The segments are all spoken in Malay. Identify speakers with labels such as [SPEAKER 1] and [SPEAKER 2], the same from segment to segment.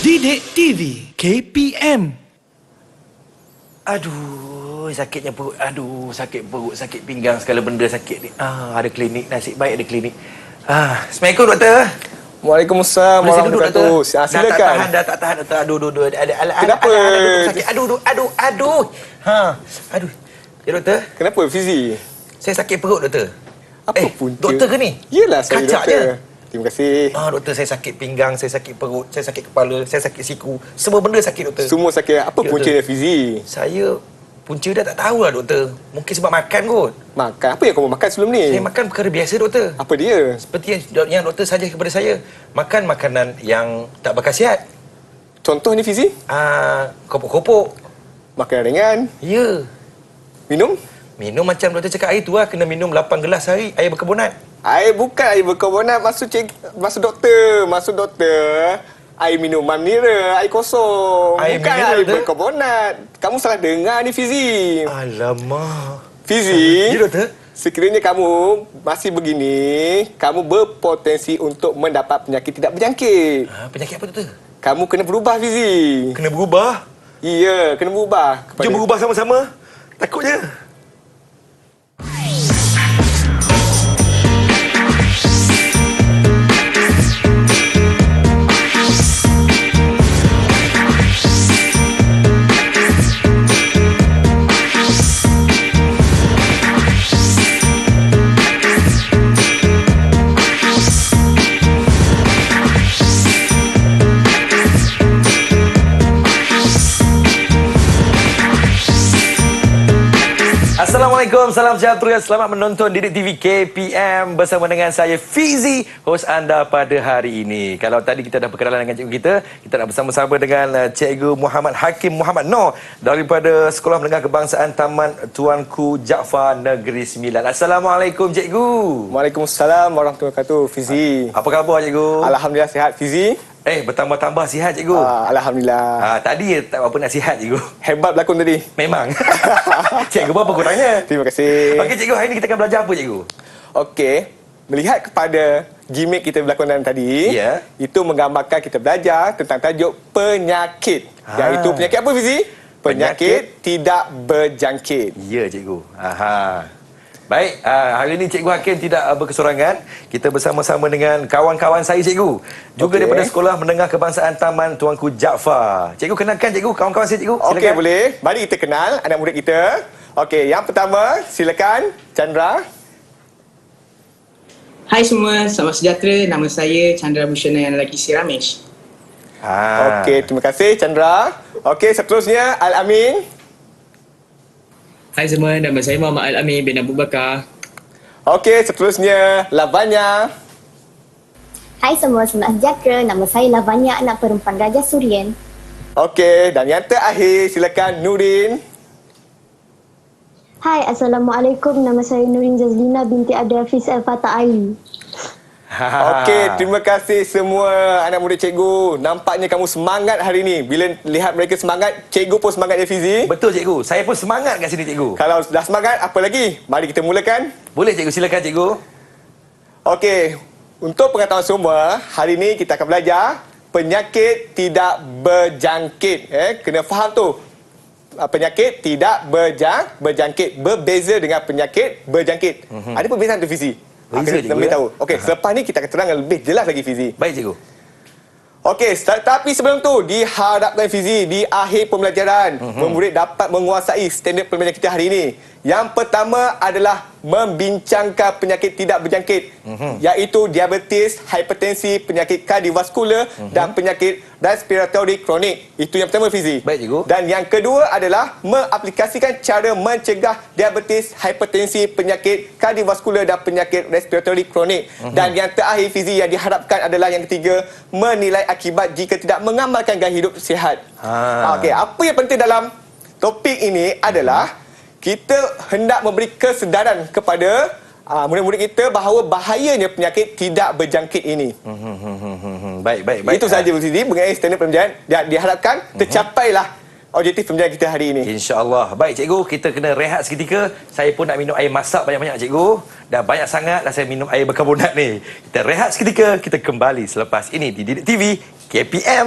[SPEAKER 1] Didik TV KPM.
[SPEAKER 2] Aduh, sakitnya perut. Aduh, sakit perut, sakit pinggang, segala benda sakit ni. Ada klinik, nasib baik ada klinik. Assalamualaikum doktor.
[SPEAKER 3] Waalaikumsalam warahmatullahi wabarakatuh. Silakan.
[SPEAKER 2] Dah tak tahan doktor. Aduh.
[SPEAKER 3] Kenapa?
[SPEAKER 2] Ada duduk sakit. Aduh. Aduh. Ya doktor,
[SPEAKER 3] Kenapa Fizi?
[SPEAKER 2] saya sakit perut doktor.
[SPEAKER 3] Apa punca?
[SPEAKER 2] Doktor ke ni?
[SPEAKER 3] Yalah, saya
[SPEAKER 2] Kacak
[SPEAKER 3] doktor.
[SPEAKER 2] je.
[SPEAKER 3] Terima kasih.
[SPEAKER 2] Doktor, saya sakit pinggang, saya sakit perut, saya sakit kepala, saya sakit siku. Semua benda sakit doktor.
[SPEAKER 3] Semua sakit. Apa
[SPEAKER 2] Ya,
[SPEAKER 3] puncanya Fizi?
[SPEAKER 2] Saya punca dah tak tahulah doktor. Mungkin sebab makan kot.
[SPEAKER 3] Makan. Apa yang kamu makan sebelum ni?
[SPEAKER 2] Saya makan perkara biasa doktor.
[SPEAKER 3] Apa dia?
[SPEAKER 2] Seperti yang doktor saja kepada saya. Makan makanan yang tak berkhasiat.
[SPEAKER 3] Contoh ni Fizi?
[SPEAKER 2] Kopok-kopok.
[SPEAKER 3] Makan ringan.
[SPEAKER 2] Ya.
[SPEAKER 3] Minum?
[SPEAKER 2] Minum macam doktor cakap hari tu lah. Kena minum 8 gelas sehari air berkarbonat.
[SPEAKER 3] Air bukan air berkarbonat. Maksud doktor. Air minuman mineral, air kosong.
[SPEAKER 2] Air
[SPEAKER 3] bukan
[SPEAKER 2] mineral
[SPEAKER 3] air
[SPEAKER 2] tu?
[SPEAKER 3] berkarbonat. Kamu salah dengar ni Fizi.
[SPEAKER 2] Alamak.
[SPEAKER 3] Fizi.
[SPEAKER 2] Ya doktor.
[SPEAKER 3] Sekiranya kamu masih begini, kamu berpotensi untuk mendapat penyakit tidak berjangkit.
[SPEAKER 2] Penyakit apa doktor?
[SPEAKER 3] Kamu kena berubah, Fizi.
[SPEAKER 2] Kena berubah.
[SPEAKER 3] Ya, kena berubah.
[SPEAKER 2] Jom berubah sama-sama. Takutnya. Assalamualaikum, salam sejahtera. Selamat menonton Didik TV KPM bersama dengan saya Fizi, hos anda pada hari ini. Kalau tadi kita dah perkenalan dengan cikgu kita nak bersama-sama dengan Cikgu Muhammad Hakim Muhammad Noor daripada Sekolah Menengah Kebangsaan Taman Tuanku Jaafar Negeri Sembilan. Assalamualaikum cikgu.
[SPEAKER 3] Waalaikumsalam warahmatullahi wabarakatuh, Fizi.
[SPEAKER 2] Apa khabar cikgu?
[SPEAKER 3] Alhamdulillah sihat, Fizi.
[SPEAKER 2] Bertambah-tambah sihat cikgu.
[SPEAKER 3] Alhamdulillah.
[SPEAKER 2] Tadi tak apa nasihat cikgu.
[SPEAKER 3] Hebat berlakon tadi.
[SPEAKER 2] Memang. Cikgu berapa kurangnya?
[SPEAKER 3] Terima kasih.
[SPEAKER 2] Okey cikgu, hari ini kita akan belajar apa cikgu?
[SPEAKER 3] Okey. Melihat kepada gimmick kita berlakonan tadi,
[SPEAKER 2] Ya.
[SPEAKER 3] itu menggambarkan kita belajar tentang tajuk penyakit. Iaitu penyakit apa, Fizi? Penyakit tidak berjangkit.
[SPEAKER 2] Ya cikgu. Baik, hari ini Cikgu Hakim tidak berkesorangan. Kita bersama-sama dengan kawan-kawan saya cikgu. Juga daripada Sekolah Menengah Kebangsaan Taman Tuanku Jaafar. Cikgu kenalkan cikgu, kawan-kawan saya cikgu.
[SPEAKER 3] Okey, boleh. Mari kita kenal anak murid kita. Okey, yang pertama, silakan Chandra.
[SPEAKER 4] Hai semua, selamat sejahtera. Nama saya Chandra Bhushana yang lelaki si Ramesh.
[SPEAKER 3] Okey, terima kasih Chandra. Okey, seterusnya Al-Amin.
[SPEAKER 5] Hai semua, nama saya Muhammad Al-Amin bin Abu Bakar.
[SPEAKER 3] Okey, seterusnya Lavanya.
[SPEAKER 6] Hai semua, selamat sejahtera. Nama saya Lavanya, anak perempuan Raja Suryan.
[SPEAKER 3] Okey, dan yang terakhir silakan Nurin.
[SPEAKER 6] Hai, Assalamualaikum. Nama saya Nurin Jazlina binti Abdul Hafiz Al-Fatah Ali.
[SPEAKER 3] Okey, terima kasih semua anak murid cikgu. Nampaknya kamu semangat hari ini. Bila lihat mereka semangat, cikgu pun semangat ya, Fizi.
[SPEAKER 2] Betul cikgu, saya pun semangat kat sini cikgu.
[SPEAKER 3] Kalau dah semangat, apa lagi? Mari kita mulakan.
[SPEAKER 2] Boleh cikgu, silakan cikgu.
[SPEAKER 3] Okey, untuk pengetahuan semua, hari ini kita akan belajar penyakit tidak berjangkit. Kena faham tu. Penyakit tidak berjangkit. Berbeza dengan penyakit berjangkit. Ada perbezaan tu, Fizi?
[SPEAKER 2] Beza,
[SPEAKER 3] Kita
[SPEAKER 2] cikgu,
[SPEAKER 3] boleh tahu. Okey, selepas ni kita akan terangkan lebih jelas lagi, Fizi.
[SPEAKER 2] Baik cikgu.
[SPEAKER 3] Okey, tapi sebelum tu diharapkan Fizi di akhir pembelajaran pemurid dapat menguasai standard pembelajaran kita hari ini. Yang pertama adalah membincangkan penyakit tidak berjangkit, iaitu diabetes, hipertensi, penyakit kardiovaskular dan penyakit respiratory kronik. Itu yang pertama, Fizi.
[SPEAKER 2] Baik cikgu.
[SPEAKER 3] Dan yang kedua adalah mengaplikasikan cara mencegah diabetes, hipertensi, penyakit kardiovaskular dan penyakit respiratory kronik. Dan yang terakhir, Fizi, yang diharapkan adalah yang ketiga, menilai akibat jika tidak mengamalkan gaya hidup sihat. Okey, apa yang penting dalam topik ini adalah kita hendak memberi kesedaran kepada murid-murid kita bahawa bahayanya penyakit tidak berjangkit ini.
[SPEAKER 2] Baik.
[SPEAKER 3] Itu sahaja, Fizi, mengenai standard pembelajaran. Diharapkan tercapailah objektif pembelajaran kita hari ini.
[SPEAKER 2] InsyaAllah. Baik cikgu, kita kena rehat seketika. Saya pun nak minum air masak banyak-banyak cikgu. Dah banyak sangat dah saya minum air berkarbonat ni. Kita rehat seketika, kita kembali selepas ini di Didik TV KPM.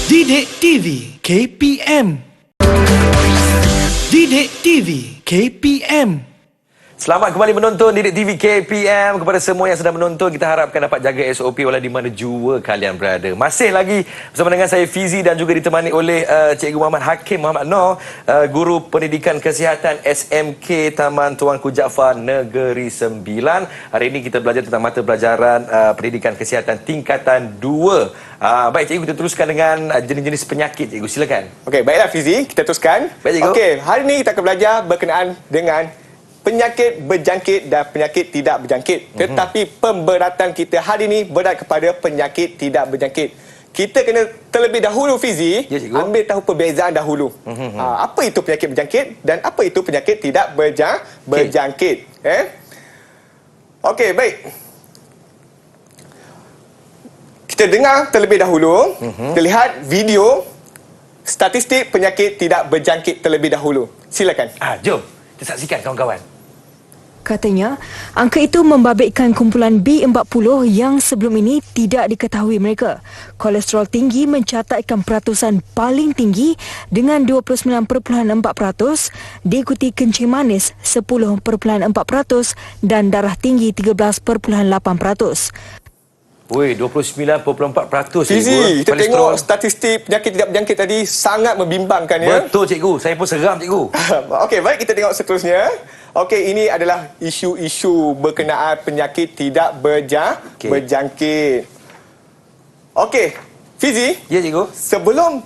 [SPEAKER 1] Didik TV KPM. Didik TV KPM.
[SPEAKER 2] Selamat kembali menonton Didik TV KPM. Kepada semua yang sedang menonton, kita harapkan dapat jaga SOP walau di mana jua kalian berada. Masih lagi bersama dengan saya Fizi dan juga ditemani oleh Cikgu Muhammad Hakim Muhammad Noor, Guru Pendidikan Kesihatan SMK Taman Tuanku Jaafar Negeri Sembilan. Hari ini kita belajar tentang mata pelajaran Pendidikan Kesihatan tingkatan 2. Baik cikgu, kita teruskan dengan jenis-jenis penyakit cikgu. Silakan.
[SPEAKER 3] Okey, baiklah Fizi, kita teruskan.
[SPEAKER 2] Baik, cikgu.
[SPEAKER 3] Okey, hari ini kita akan belajar berkenaan dengan penyakit berjangkit dan penyakit tidak berjangkit. Tetapi pemberatan kita hari ini berat kepada penyakit tidak berjangkit. Kita kena terlebih dahulu Fizi,
[SPEAKER 2] Ya, cikgu.
[SPEAKER 3] ambil tahu perbezaan dahulu. Apa itu penyakit berjangkit dan apa itu penyakit tidak berjangkit. Okey, baik. Kita dengar terlebih dahulu, kita lihat video statistik penyakit tidak berjangkit terlebih dahulu. Silakan.
[SPEAKER 2] Jom kita saksikan kawan-kawan.
[SPEAKER 7] Katanya, angka itu membabitkan kumpulan B40 yang sebelum ini tidak diketahui mereka. Kolesterol tinggi mencatatkan peratusan paling tinggi dengan 29.4%, diikuti kencing manis 10.4% dan darah tinggi 13.8%.
[SPEAKER 2] Woi, 29.4%
[SPEAKER 3] Fizi, kita
[SPEAKER 2] kolesterol.
[SPEAKER 3] tengok statistik penyakit tidak berjangkit tadi sangat membimbangkan ya.
[SPEAKER 2] Betul cikgu, saya pun seram cikgu.
[SPEAKER 3] Okey, baik, kita tengok seterusnya. Okey, ini adalah isu-isu berkenaan penyakit tidak berjangkit. Okey, Fizi,
[SPEAKER 2] Ya cikgu.
[SPEAKER 3] sebelum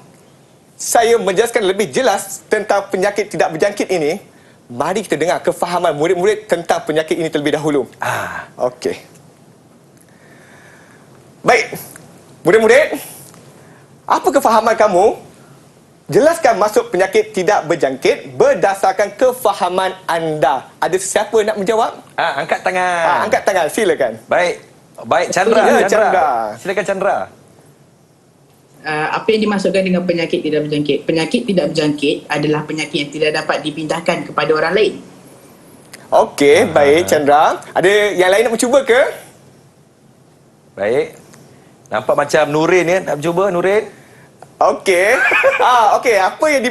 [SPEAKER 3] saya menjelaskan lebih jelas tentang penyakit tidak berjangkit ini, mari kita dengar kefahaman murid-murid tentang penyakit ini terlebih dahulu. Okey. Baik, murid-murid, apa kefahaman kamu? Jelaskan masuk penyakit tidak berjangkit berdasarkan kefahaman anda. Ada sesiapa nak menjawab?
[SPEAKER 2] Angkat tangan.
[SPEAKER 3] Angkat tangan, silakan.
[SPEAKER 2] Baik. Baik, Chandra.
[SPEAKER 3] Ya, Chandra.
[SPEAKER 2] Silakan Chandra.
[SPEAKER 4] Apa yang dimasukkan dengan penyakit tidak berjangkit? Penyakit tidak berjangkit adalah penyakit yang tidak dapat dipindahkan kepada orang lain.
[SPEAKER 3] Okey, baik Chandra. Ada yang lain nak mencuba ke?
[SPEAKER 2] Baik. Nampak macam Nurin ya. Nak cuba Nurin?
[SPEAKER 3] Okey. Okey, apa yang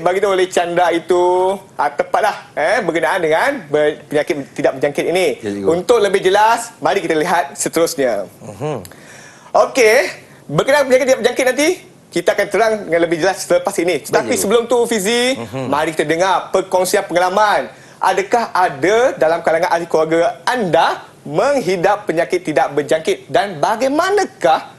[SPEAKER 3] bagi tahu oleh Chandra itu tepatlah berkenaan dengan penyakit tidak berjangkit ini.
[SPEAKER 2] Ya, cikgu.
[SPEAKER 3] Untuk lebih jelas, mari kita lihat seterusnya. Okey, berkenaan penyakit tidak berjangkit nanti kita akan terang dengan lebih jelas selepas ini. Tetapi
[SPEAKER 2] cikgu.
[SPEAKER 3] sebelum tu Fizi, mari kita dengar perkongsian pengalaman. Adakah ada dalam kalangan ahli keluarga anda menghidap penyakit tidak berjangkit dan bagaimanakah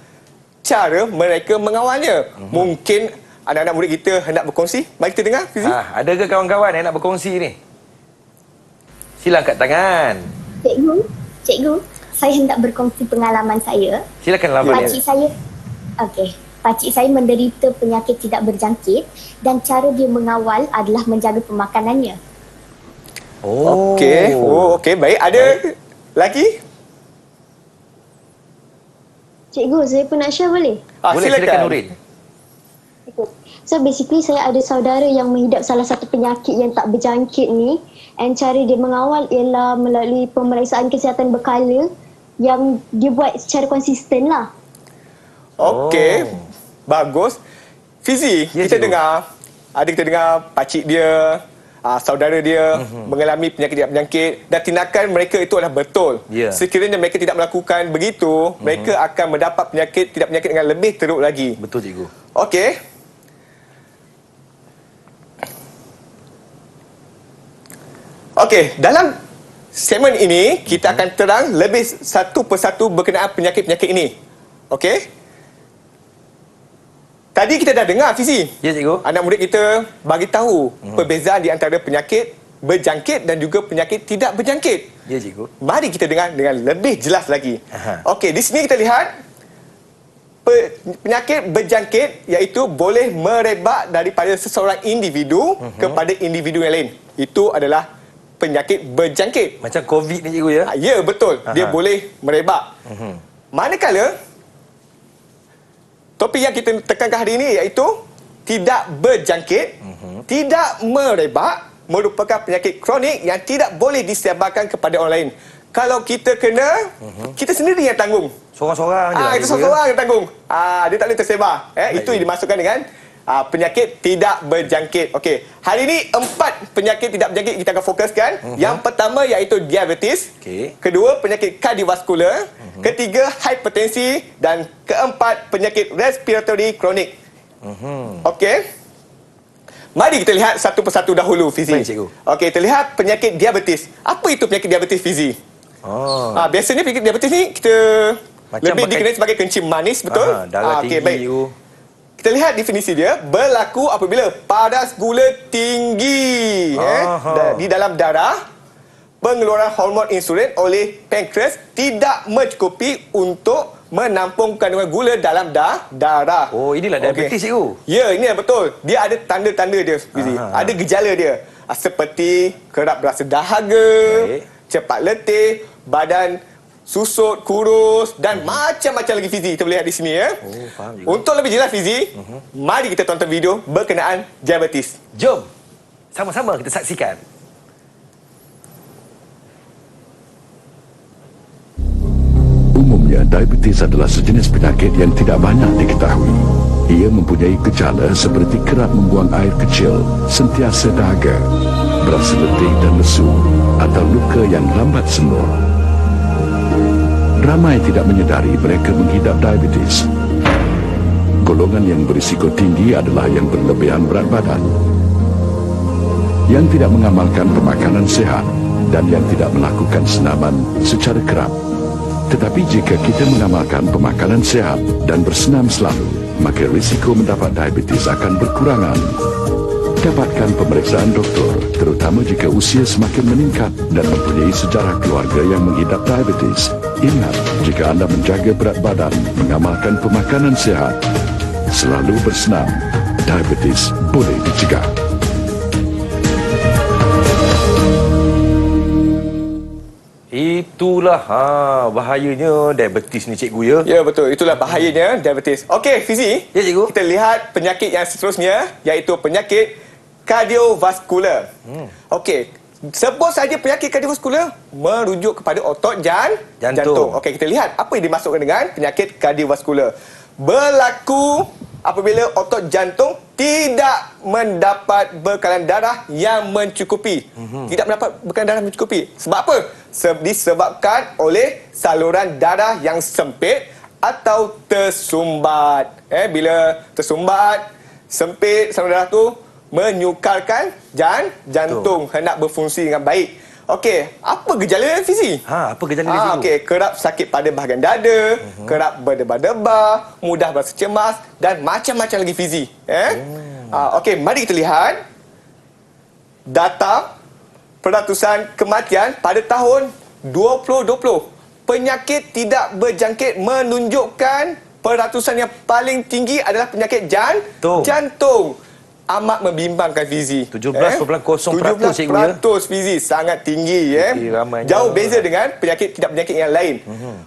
[SPEAKER 3] cara mereka mengawalnya? Mungkin anak-anak murid kita hendak berkongsi. Mari kita dengar, Fizi.
[SPEAKER 2] Ada ke kawan-kawan yang nak berkongsi ni? Sila angkat tangan.
[SPEAKER 6] Cikgu, saya hendak berkongsi pengalaman saya.
[SPEAKER 2] Silakan lawan
[SPEAKER 6] Pakcik saya, pakcik saya menderita penyakit tidak berjangkit dan cara dia mengawal adalah menjaga pemakanannya.
[SPEAKER 3] Okey. Okey, baik. Ada lagi?
[SPEAKER 8] Cikgu, saya pun nak share boleh?
[SPEAKER 2] Boleh, silakan
[SPEAKER 3] silakan.
[SPEAKER 2] Nurin.
[SPEAKER 8] So basically saya ada saudara yang menghidap salah satu penyakit yang tak berjangkit ni, and cara dia mengawal ialah melalui pemeriksaan kesihatan berkala yang dia buat secara konsisten lah.
[SPEAKER 3] Okey. Bagus. Fizi,
[SPEAKER 2] Ya,
[SPEAKER 3] kita
[SPEAKER 2] cikgu.
[SPEAKER 3] kita dengar pakcik dia, saudara dia mengalami penyakit tidak berjangkit dan tindakan mereka itu adalah betul.
[SPEAKER 2] Ya.
[SPEAKER 3] Sekiranya mereka tidak melakukan begitu, mereka akan mendapat penyakit tidak berjangkit dengan lebih teruk lagi.
[SPEAKER 2] Betul cikgu.
[SPEAKER 3] Okey. Okey, dalam segmen ini kita akan terang lebih satu persatu berkenaan penyakit-penyakit ini. Okey? Tadi kita dah dengar Fizi.
[SPEAKER 2] Ya cikgu.
[SPEAKER 3] Anak murid kita bagi tahu perbezaan di antara penyakit berjangkit dan juga penyakit tidak berjangkit.
[SPEAKER 2] Ya, cikgu.
[SPEAKER 3] Mari kita dengar dengan lebih jelas lagi.
[SPEAKER 2] Aha.
[SPEAKER 3] Okey, di sini kita lihat penyakit berjangkit iaitu boleh merebak daripada seseorang individu kepada individu yang lain. Itu adalah penyakit berjangkit.
[SPEAKER 2] Macam COVID ni, cikgu, ya?
[SPEAKER 3] Ya, betul. Dia
[SPEAKER 2] Aha.
[SPEAKER 3] boleh merebak. Manakala topik yang kita tekankan hari ini iaitu tidak berjangkit, tidak merebak, merupakan penyakit kronik yang tidak boleh disebarkan kepada orang lain. Kalau kita kena, kita sendiri yang tanggung.
[SPEAKER 2] Seorang-seorang je.
[SPEAKER 3] Itu seorang yang tanggung. Dia tak boleh tersebar. Itu yang dimasukkan dengan penyakit tidak berjangkit. Okey, hari ini 4 penyakit tidak berjangkit kita akan fokuskan. Yang pertama iaitu diabetes.
[SPEAKER 2] Okey.
[SPEAKER 3] Kedua, penyakit kardiovaskular. Ketiga, hipertensi. Dan keempat, penyakit respiratory kronik. Okey. Mari kita lihat satu persatu dahulu, Fizi.
[SPEAKER 2] Baik, cikgu.
[SPEAKER 3] Okey, kita lihat penyakit diabetes. Apa itu penyakit diabetes, Fizi? Biasanya penyakit diabetes ni kita
[SPEAKER 2] Macam
[SPEAKER 3] lebih
[SPEAKER 2] pakai-
[SPEAKER 3] dikenali sebagai kencing manis, betul?
[SPEAKER 2] Darah tinggi,
[SPEAKER 3] okey, baik.
[SPEAKER 2] cikgu.
[SPEAKER 3] Kita lihat definisi dia, berlaku apabila paras gula tinggi di dalam darah, pengeluaran hormon insulin oleh pankreas tidak mencukupi untuk menampung kandungan gula dalam darah.
[SPEAKER 2] Oh, inilah diabetes, cikgu.
[SPEAKER 3] Ya, ini betul. Dia ada tanda-tanda dia, Fizi. Ada gejala dia. Seperti kerap berasa dahaga,
[SPEAKER 2] Baik.
[SPEAKER 3] cepat letih, badan susut, kurus dan macam-macam lagi, Fizi. Kita boleh lihat di sini, ya.
[SPEAKER 2] Oh, faham, cikgu.
[SPEAKER 3] Untuk lebih jelas, Fizi, mari kita tonton video berkenaan diabetes.
[SPEAKER 2] Jom, sama-sama kita saksikan.
[SPEAKER 9] Umumnya, diabetes adalah sejenis penyakit yang tidak banyak diketahui. Ia mempunyai gejala seperti kerap membuang air kecil, sentiasa dahaga, berasa letih dan lesu, atau luka yang lambat sembuh. Ramai tidak menyedari mereka mengidap diabetes. Golongan yang berisiko tinggi adalah yang berlebihan berat badan, yang tidak mengamalkan pemakanan sihat, dan yang tidak melakukan senaman secara kerap. Tetapi jika kita mengamalkan pemakanan sihat dan bersenam selalu, maka risiko mendapat diabetes akan berkurangan. Dapatkan pemeriksaan doktor, terutama jika usia semakin meningkat dan mempunyai sejarah keluarga yang mengidap diabetes. Ingat, jika anda menjaga berat badan, mengamalkan pemakanan sihat, selalu bersenam, diabetes boleh dicegah.
[SPEAKER 2] Itulah bahayanya diabetes ni, cikgu, ya.
[SPEAKER 3] Ya, betul. Itulah bahayanya diabetes. Okey, Fizi.
[SPEAKER 2] Ya, cikgu.
[SPEAKER 3] Kita lihat penyakit yang seterusnya, iaitu penyakit kardiovaskular. Okey, sebut saja penyakit kardiovaskular merujuk kepada otot jantung. Okey, kita lihat apa yang dimasukkan dengan penyakit kardiovaskular. Berlaku apabila otot jantung tidak mendapat bekalan darah yang mencukupi. Tidak mendapat bekalan darah yang mencukupi. Sebab apa? Disebabkan oleh saluran darah yang sempit atau tersumbat. Bila tersumbat, sempit saluran darah tu menyukarkan jantung hendak berfungsi dengan baik. Okey, apa gejala Fizi?
[SPEAKER 2] Apa gejala dia, cikgu?
[SPEAKER 3] Okey, kerap sakit pada bahagian dada, kerap berdebar-debar, mudah berasa cemas dan macam-macam lagi, Fizi. Okey, mari kita lihat data peratusan kematian pada tahun 2020. Penyakit tidak berjangkit menunjukkan peratusan yang paling tinggi adalah penyakit jantung. Amat membimbangkan, Fizi.
[SPEAKER 2] 17.0%, cikgu, ya.
[SPEAKER 3] 17%, Fizi. Sangat tinggi,
[SPEAKER 2] ramainya.
[SPEAKER 3] Jauh beza dengan penyakit tidak berjangkit yang lain.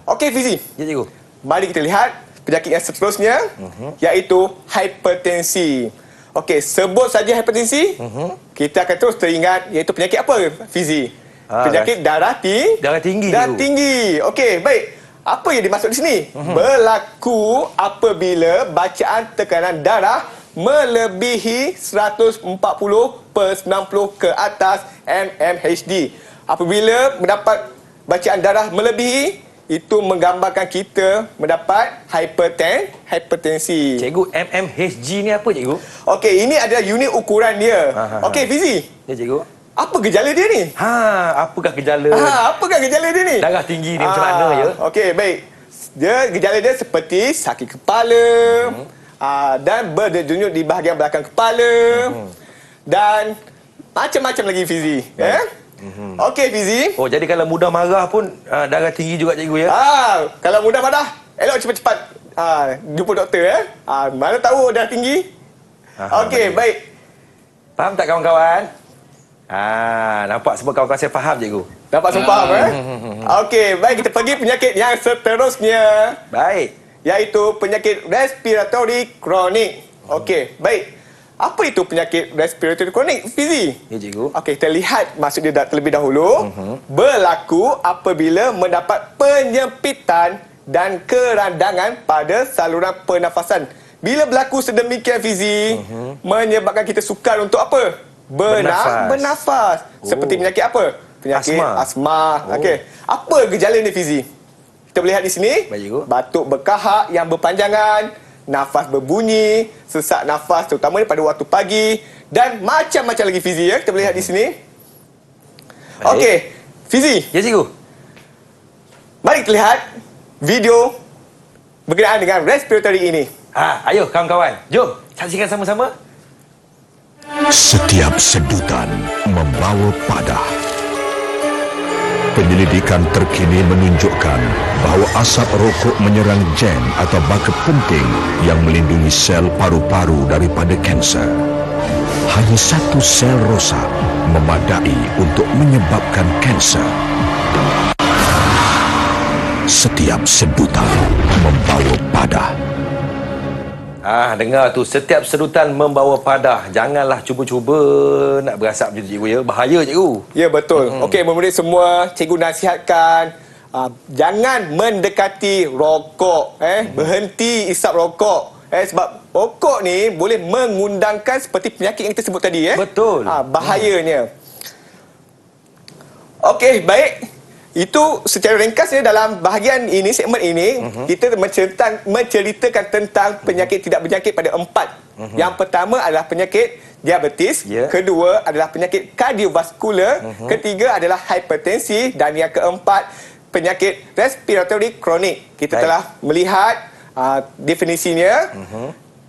[SPEAKER 3] Okey, Fizi.
[SPEAKER 2] Ya, cikgu.
[SPEAKER 3] Mari kita lihat penyakit yang seterusnya, iaitu hipertensi. Okey, sebut saja hipertensi, kita akan terus teringat iaitu penyakit apa, Fizi? Penyakit darah
[SPEAKER 2] tinggi.
[SPEAKER 3] Darah tinggi. Okey, baik. Apa yang dimaksud di sini? Berlaku apabila bacaan tekanan darah melebihi 140/90 ke atas mmHg. Apabila mendapat bacaan darah melebihi, itu menggambarkan kita mendapat hipertensi.
[SPEAKER 2] Cikgu, mmHg ni apa, cikgu?
[SPEAKER 3] Okey, ini adalah unit ukuran dia. Okey, Fizi.
[SPEAKER 2] Ya, cikgu.
[SPEAKER 3] Apa gejala dia ni?
[SPEAKER 2] Apakah gejala?
[SPEAKER 3] Apakah gejala dia ni?
[SPEAKER 2] Darah tinggi ni macam mana, ya?
[SPEAKER 3] Okey, baik. Gejala dia seperti sakit kepala, dan berdenyut di bahagian belakang kepala, dan macam-macam lagi Fizi. Okey Fizi.
[SPEAKER 2] Oh, jadi kalau mudah marah pun darah tinggi juga cikgu ya?
[SPEAKER 3] Kalau mudah marah, elok cepat-cepat jumpa doktor mana tahu darah tinggi. Okey, baik.
[SPEAKER 2] Faham tak kawan-kawan? Nampak semua kawan-kawan saya faham cikgu.
[SPEAKER 3] Dapat semua faham Okey, baik, kita pergi penyakit yang seterusnya.
[SPEAKER 2] Baik.
[SPEAKER 3] Iaitu penyakit respiratory kronik. Okey, baik. Apa itu penyakit respiratory kronik, Fizi?
[SPEAKER 2] Ya, cikgu.
[SPEAKER 3] Okey, kita lihat maksud dia terlebih dahulu. Berlaku apabila mendapat penyempitan dan kerandangan pada saluran pernafasan. Bila berlaku sedemikian, Fizi, menyebabkan kita sukar untuk apa? Bernafas. Seperti penyakit apa? Penyakit asma. Okey. Apa gejala ni, Fizi? Kita boleh lihat di sini.
[SPEAKER 2] Baik,
[SPEAKER 3] batuk berkahak yang berpanjangan, nafas berbunyi, sesak nafas terutamanya pada waktu pagi dan macam-macam lagi, Fizi ya. Kita boleh lihat di sini. Okey. Fizi.
[SPEAKER 2] Ya, cikgu.
[SPEAKER 3] Mari kita lihat video berkenaan dengan respiratory ini.
[SPEAKER 2] Ayo kawan-kawan, jom saksikan sama-sama.
[SPEAKER 10] Setiap sedutan membawa padah. Penyelidikan terkini menunjukkan bahawa asap rokok menyerang gen atau baka penting yang melindungi sel paru-paru daripada kanser. Hanya satu sel rosak memadai untuk menyebabkan kanser. Setiap sedutan membawa padah.
[SPEAKER 2] Dengar tu, setiap sedutan membawa padah. Janganlah cuba-cuba nak berasap macam tu, cikgu ya. Bahaya, cikgu.
[SPEAKER 3] Ya, betul. Okey, murid semua, cikgu nasihatkan jangan mendekati rokok. Berhenti isap rokok. Sebab rokok ni boleh mengundangkan seperti penyakit yang kita sebut tadi.
[SPEAKER 2] Betul.
[SPEAKER 3] Bahayanya. Okey, baik. Itu secara ringkasnya dalam bahagian ini, segmen ini, kita menceritakan tentang penyakit tidak berjangkit pada 4. Yang pertama adalah penyakit diabetes, kedua adalah penyakit kardiovaskular, ketiga adalah hipertensi dan yang keempat penyakit respiratory kronik. Kita telah melihat definisinya.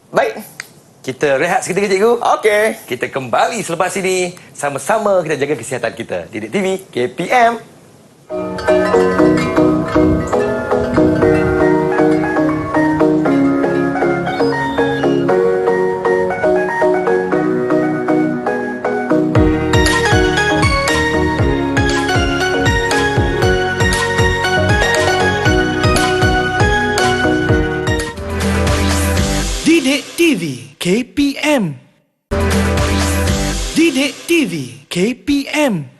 [SPEAKER 3] Baik.
[SPEAKER 2] Kita rehat seketika, cikgu.
[SPEAKER 3] Okey.
[SPEAKER 2] Kita kembali selepas ini. Sama-sama kita jaga kesihatan kita. Didik TV KPM.
[SPEAKER 1] Didik TV KPM. Didik TV KPM.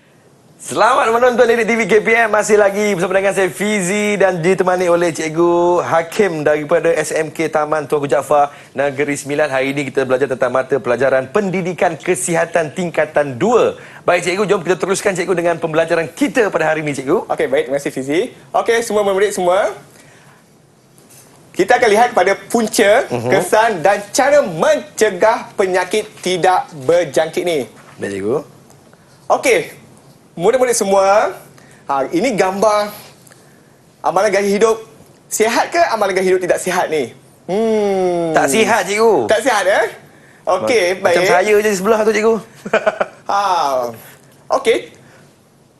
[SPEAKER 2] Selamat menonton Didik TV KPM. Masih lagi bersama dengan saya Fizi dan ditemani oleh Cikgu Hakim daripada SMK Taman Tuanku Jaafar Negeri Sembilan. Hari ini kita belajar tentang mata pelajaran Pendidikan Kesihatan Tingkatan 2. Baik Cikgu, jom kita teruskan Cikgu dengan pembelajaran kita pada hari ini, Cikgu.
[SPEAKER 3] Okey, baik. Terima kasih Fizi. Okey, semua murid semua. Kita akan lihat pada punca, kesan dan cara mencegah penyakit tidak berjangkit ni.
[SPEAKER 2] Baik, Cikgu.
[SPEAKER 3] Okey, murid-murid semua, ini gambar amalan gaya hidup sihat ke amalan gaya hidup tidak sihat ni?
[SPEAKER 2] Tak sihat, Cikgu.
[SPEAKER 3] Tak sihat, Okey, baik.
[SPEAKER 2] Macam saya je di sebelah tu, Cikgu.
[SPEAKER 3] Okey.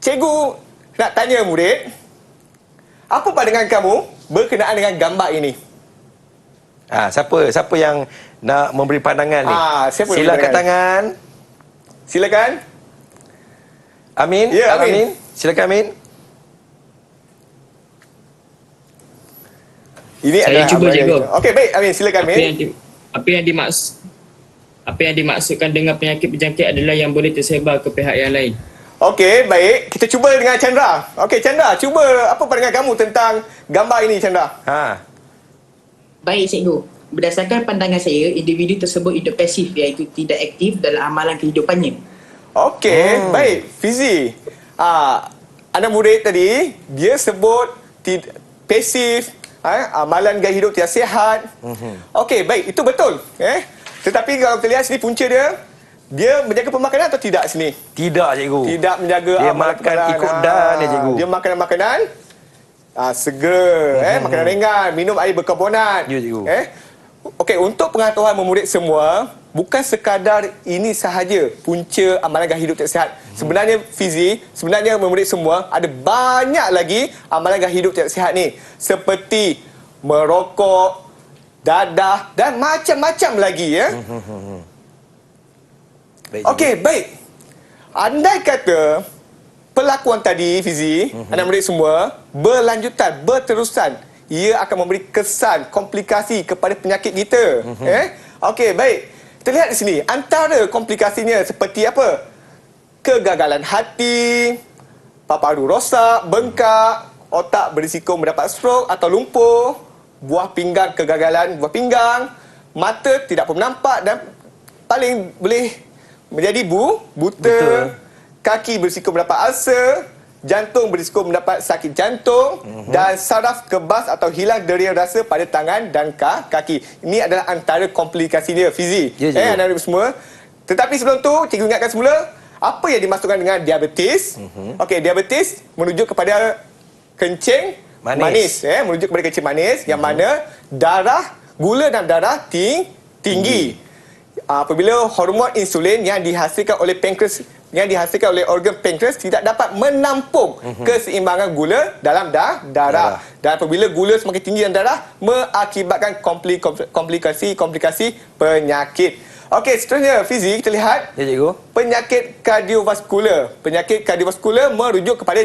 [SPEAKER 3] Cikgu nak tanya murid, apa pandangan kamu berkenaan dengan gambar ini?
[SPEAKER 2] Siapa yang nak memberi pandangan ni? Silakan tangan.
[SPEAKER 3] Silakan.
[SPEAKER 2] Amin.
[SPEAKER 3] Ya, Amin.
[SPEAKER 2] Silakan Amin.
[SPEAKER 3] Ini
[SPEAKER 5] Saya cuba, Cikgu.
[SPEAKER 3] Okey, baik Amin, silakan Amin.
[SPEAKER 5] Apa yang dimaksudkan dengan penyakit berjangkit adalah yang boleh tersebar ke pihak yang lain.
[SPEAKER 3] Okey, baik. Kita cuba dengan Chandra. Okey, Chandra, cuba apa pandangan kamu tentang gambar ini, Chandra?
[SPEAKER 4] Baik, Cikgu. Berdasarkan pandangan saya, individu tersebut hidup pasif, iaitu tidak aktif dalam amalan kehidupannya.
[SPEAKER 3] Okey, baik. Fizi. Anak murid tadi, dia sebut pasif, amalan gaya hidup tidak sihat. Okey, baik. Itu betul. Tetapi kalau kita lihat sini punca dia menjaga pemakanan atau tidak sini?
[SPEAKER 2] Tidak, Cikgu.
[SPEAKER 3] Tidak menjaga
[SPEAKER 2] dia makan ikut dan, Cikgu.
[SPEAKER 3] Dia makan makanan segera, makanan ringan, minum air berkarbonat.
[SPEAKER 2] Ya, Cikgu.
[SPEAKER 3] Okey, untuk pengetahuan murid semua, bukan sekadar ini sahaja punca amalan gaya hidup tidak sihat. Sebenarnya Fizi, sebenarnya murid semua ada banyak lagi amalan gaya hidup tidak sihat ni. Seperti merokok, dadah dan macam-macam lagi ya. Okey, baik. Andai kata pelakuan tadi Fizi, anak murid semua berlanjutan, berterusan, ia akan memberi kesan komplikasi kepada penyakit kita. Okey, baik. Kita lihat di sini, antara komplikasinya seperti apa? Kegagalan hati, paru-paru rosak, bengkak, otak berisiko mendapat strok atau lumpuh, buah pinggang kegagalan buah pinggang, mata tidak pun nampak dan paling boleh menjadi buta, kaki berisiko mendapat ulcer, jantung berisiko mendapat sakit jantung dan saraf kebas atau hilang deria rasa pada tangan dan kaki. Ini adalah antara komplikasinya Fizi. Anak-anak semua. Tetapi sebelum tu, cikgu ingatkan semula apa yang dimaksudkan dengan diabetes. Okey, diabetes menuju kepada kencing manis. Menuju kepada kencing manis yang mana gula dalam darah tinggi. Apabila hormon insulin yang dihasilkan oleh pankreas, yang dihasilkan oleh organ pankreas tidak dapat menampung keseimbangan gula dalam darah. Dan apabila gula semakin tinggi dalam darah, mengakibatkan komplikasi penyakit. Okey, seterusnya Fizi, kita lihat penyakit kardiovaskular. Penyakit kardiovaskular merujuk kepada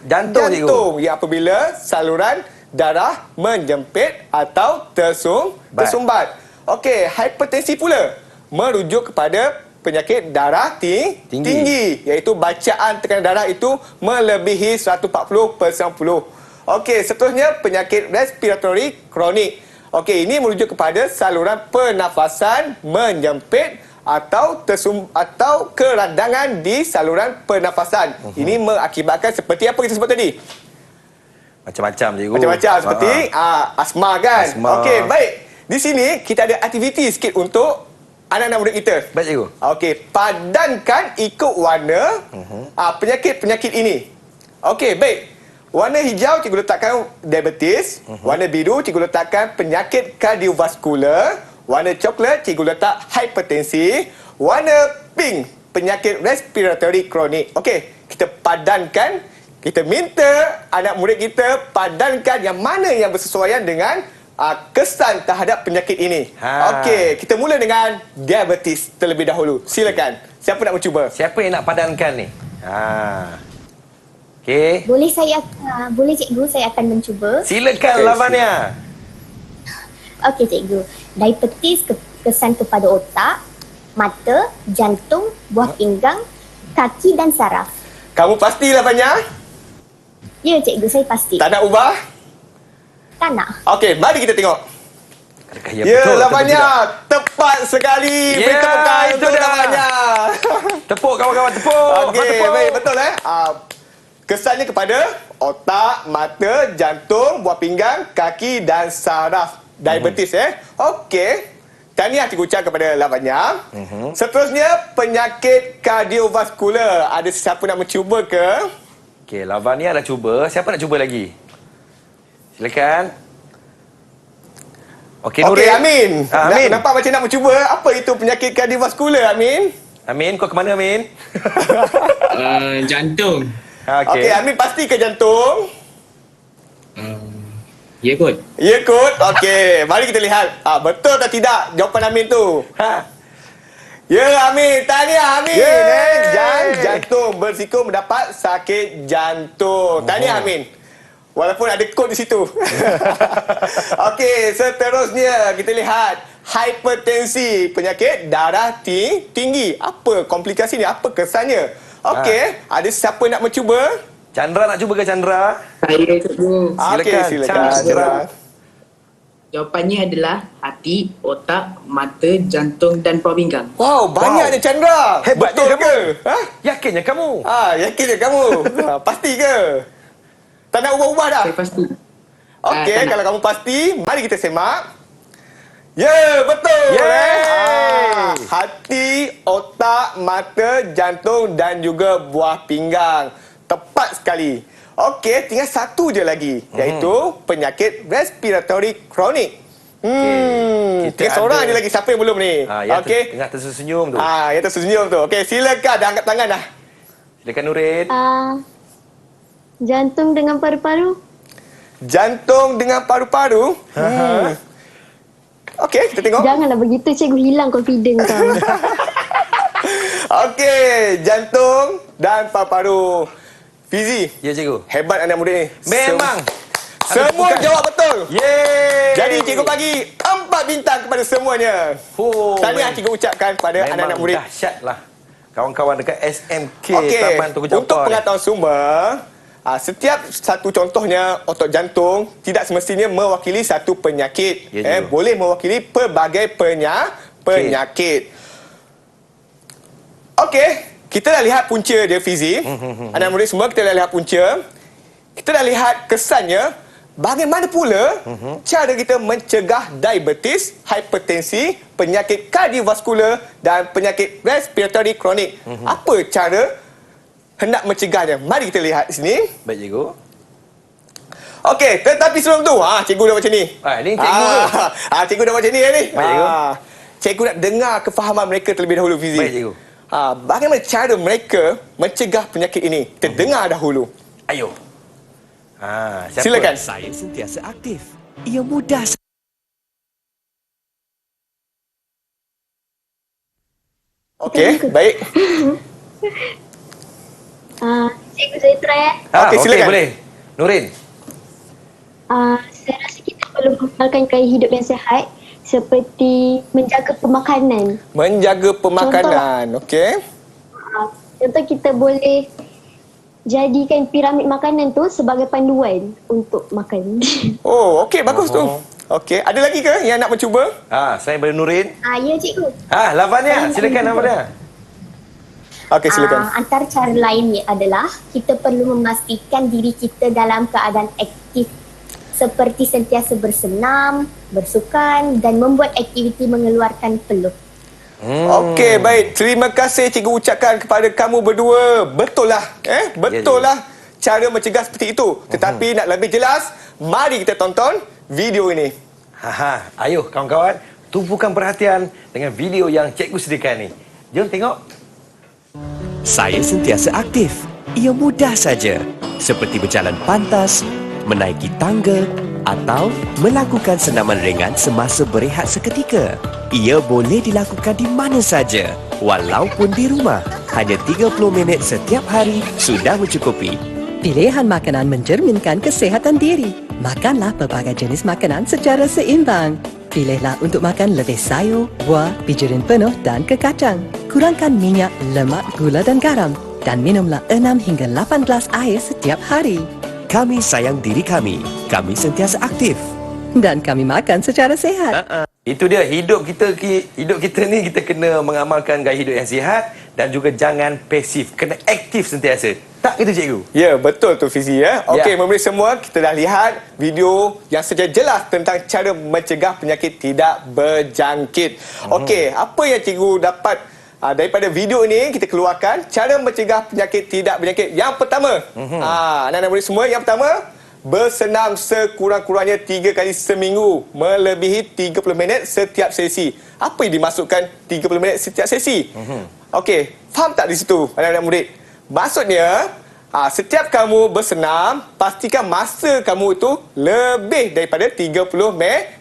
[SPEAKER 3] jantung. Ya, apabila saluran darah menjempit atau tersumbat. Okey, hipertensi pula merujuk kepada penyakit darah tinggi, iaitu bacaan tekanan darah itu melebihi 140/90. Okey, seterusnya penyakit respiratory kronik. Okey, ini merujuk kepada saluran pernafasan menjempit atau keradangan di saluran pernafasan. Ini mengakibatkan seperti apa kita sebut tadi?
[SPEAKER 2] Macam-macam cikgu.
[SPEAKER 3] Macam-macam seperti asma kan. Okey, baik. Di sini kita ada aktiviti sikit untuk anak-anak murid kita.
[SPEAKER 2] Baik cikgu.
[SPEAKER 3] Okey, padankan ikut warna penyakit-penyakit ini. Okey, baik. Warna hijau cikgu letakkan diabetes, warna biru cikgu letakkan penyakit kardiovaskular, warna coklat cikgu letak hipertensi, warna pink penyakit respiratory kronik. Okey, kita padankan, kita minta anak murid kita padankan yang mana yang bersesuaian dengan kesan terhadap penyakit ini. Okey, kita mula dengan diabetes terlebih dahulu. Silakan. Siapa nak mencuba?
[SPEAKER 2] Siapa yang nak padankan ni? Okey.
[SPEAKER 6] Boleh cikgu, saya akan mencuba.
[SPEAKER 2] Silakan Lavania.
[SPEAKER 6] Okey cikgu. Diabetes kesan kepada otak, mata, jantung, buah pinggang, kaki dan saraf.
[SPEAKER 3] Kamu pasti Lavania?
[SPEAKER 6] Ya cikgu, saya pasti.
[SPEAKER 3] Tak nak ubah?
[SPEAKER 6] Tak nak.
[SPEAKER 3] Okey, mari kita tengok.
[SPEAKER 2] Ya,
[SPEAKER 3] Lavania, tepat sekali. Beri tepukan untuk Lavania.
[SPEAKER 2] Tepuk kawan-kawan, tepuk.
[SPEAKER 3] Okey, baik, betul kesannya kepada otak, mata, jantung, buah pinggang, kaki dan saraf. Diabetes Okey. Tahniah cikgu ucap kepada Lavania. Seterusnya penyakit kardiovaskular. Ada siapa nak mencuba ke?
[SPEAKER 2] Okey, Lavania dah cuba. Siapa nak cuba lagi? Silakan. Okey,
[SPEAKER 3] Okey, Amin. Amin. Nampak macam nak mencuba. Apa itu penyakit kardiovaskular, Amin?
[SPEAKER 2] Amin, kau ke mana, Amin?
[SPEAKER 5] Jantung.
[SPEAKER 3] Okey, Amin pasti ke jantung?
[SPEAKER 5] Ya kot.
[SPEAKER 3] Ya kot. Okey, mari kita lihat. Betul atau tidak jawapan Amin tu? Ya, Amin. Tahniah, Amin. Jantung berisiko mendapat sakit jantung. Tahniah, Amin. Walaupun ada kod di situ. Okey, seterusnya kita lihat hipertensi, penyakit darah tinggi. Apa komplikasi ni? Apa kesannya? Okey, ada siapa nak mencuba?
[SPEAKER 2] Chandra nak cuba ke Chandra?
[SPEAKER 4] Saya cikgu.
[SPEAKER 3] Silakan. Chandra.
[SPEAKER 4] Jawapannya adalah hati, otak, mata, jantung dan buah pinggang.
[SPEAKER 3] Wow, banyaknya Chandra.
[SPEAKER 2] Hebatnya
[SPEAKER 3] betul
[SPEAKER 2] kamu.
[SPEAKER 3] ke?
[SPEAKER 2] Yakinnya kamu?
[SPEAKER 3] Yakinnya kamu. Pasti ke? Tak nak ubah-ubah dah?
[SPEAKER 4] Saya pasti.
[SPEAKER 3] Okey, kalau kamu pasti, mari kita semak. Ya, betul. Hati, otak, mata, jantung dan juga buah pinggang. Tepat sekali. Okey, tinggal satu je lagi, iaitu penyakit respiratory kronik. Kita seorang je lagi. Siapa yang belum ni?
[SPEAKER 2] Yang tengah tersenyum tu.
[SPEAKER 3] Yang tersenyum tu. Okey, silakan dah angkat tangan dah.
[SPEAKER 2] Silakan Nurin.
[SPEAKER 8] Jantung dengan paru-paru.
[SPEAKER 3] Jantung dengan paru-paru. Okey, kita tengok.
[SPEAKER 8] Janganlah begitu, cikgu hilang confidence kau.
[SPEAKER 3] Okey, jantung dan paru-paru. Fizi.
[SPEAKER 2] Ya, cikgu.
[SPEAKER 3] Hebat anak murid ni.
[SPEAKER 2] Memang.
[SPEAKER 3] Semua jawab betul.
[SPEAKER 2] Yeay.
[SPEAKER 3] Jadi cikgu bagi 4 bintang kepada semuanya. Tahniah cikgu ucapkan kepada anak-anak murid.
[SPEAKER 2] Dahsyatlah. Kawan-kawan dekat SMK Taman Tunku Jampar.
[SPEAKER 3] Untuk pengetahuan semua, setiap satu contohnya otot jantung tidak semestinya mewakili satu penyakit. Boleh mewakili pelbagai penyakit. Okey, kita dah lihat punca dia, Fizi. Anak murid semua, kita dah lihat punca. Kita dah lihat kesannya. Bagaimana pula cara kita mencegah diabetes, hipertensi, penyakit kardiovaskular dan penyakit respiratory kronik. Apa cara hendak mencegahnya? Mari kita lihat di sini.
[SPEAKER 2] Baik, cikgu.
[SPEAKER 3] Okey, tetapi sebelum tu, cikgu dah macam ni.
[SPEAKER 2] Ini cikgu ke?
[SPEAKER 3] Cikgu dah macam ni ni.
[SPEAKER 2] Baik, cikgu.
[SPEAKER 3] Cikgu nak dengar kefahaman mereka terlebih dahulu, Fizi.
[SPEAKER 2] Baik, cikgu.
[SPEAKER 3] Bagaimana cara mereka mencegah penyakit ini? Kita dengar dahulu.
[SPEAKER 2] Ayo.
[SPEAKER 3] Silakan.
[SPEAKER 1] Saya sentiasa aktif. Ia mudah.
[SPEAKER 3] Okey, baik.
[SPEAKER 8] Cikgu, saya try.
[SPEAKER 3] Okey, silakan.
[SPEAKER 2] Boleh. Nurin.
[SPEAKER 8] Saya rasa kita perlu mengenalkan gaya hidup yang sihat seperti menjaga pemakanan.
[SPEAKER 3] Menjaga pemakanan, okey.
[SPEAKER 8] Contoh kita boleh jadikan piramid makanan tu sebagai panduan untuk makan.
[SPEAKER 3] Oh, okey, bagus tu. Okey, ada lagi ke yang nak mencuba?
[SPEAKER 2] Selain daripada Nurin.
[SPEAKER 8] Ya, cikgu.
[SPEAKER 2] Lavanya. Silakan Lavanya.
[SPEAKER 3] Okey, silakan.
[SPEAKER 6] Antara cara lainnya adalah kita perlu memastikan diri kita dalam keadaan aktif seperti sentiasa bersenam, bersukan dan membuat aktiviti mengeluarkan peluh.
[SPEAKER 3] Okey, baik. Terima kasih cikgu ucapkan kepada kamu berdua. Betul lah. Betul lah cara mencegah seperti itu. Tetapi nak lebih jelas, mari kita tonton video ini.
[SPEAKER 2] Ayo kawan-kawan, tumpukan perhatian dengan video yang cikgu sediakan ni. Jom tengok.
[SPEAKER 1] Saya sentiasa aktif. Ia mudah saja. Seperti berjalan pantas, menaiki tangga atau melakukan senaman ringan semasa berehat seketika. Ia boleh dilakukan di mana saja, walaupun di rumah. Hanya 30 minit setiap hari sudah mencukupi.
[SPEAKER 11] Pilihan makanan mencerminkan kesihatan diri. Makanlah pelbagai jenis makanan secara seimbang. Pilihlah untuk makan lebih sayur, buah, bijirin penuh dan kekacang. Kurangkan minyak, lemak, gula dan garam. Dan minumlah 6 hingga 8 gelas air setiap hari.
[SPEAKER 1] Kami sayang diri kami. Kami sentiasa aktif.
[SPEAKER 11] Dan kami makan secara sihat.
[SPEAKER 2] Itu dia, hidup kita ni kita kena mengamalkan gaya hidup yang sihat dan juga jangan pasif, kena aktif sentiasa. Tak gitu cikgu?
[SPEAKER 3] Ya, betul tu Fizi ya. Okey, memberi semua, kita dah lihat video yang secara jelas tentang cara mencegah penyakit tidak berjangkit. Okey, apa yang cikgu dapat daripada video ini kita keluarkan cara mencegah penyakit tidak berjangkit. Yang pertama, anak-anak murid semua, yang pertama, bersenam sekurang-kurangnya 3 kali seminggu melebihi 30 minit setiap sesi. Apa yang dimaksudkan 30 minit setiap sesi? Okey, faham tak di situ anak-anak murid? Maksudnya, setiap kamu bersenam, pastikan masa kamu itu lebih daripada 30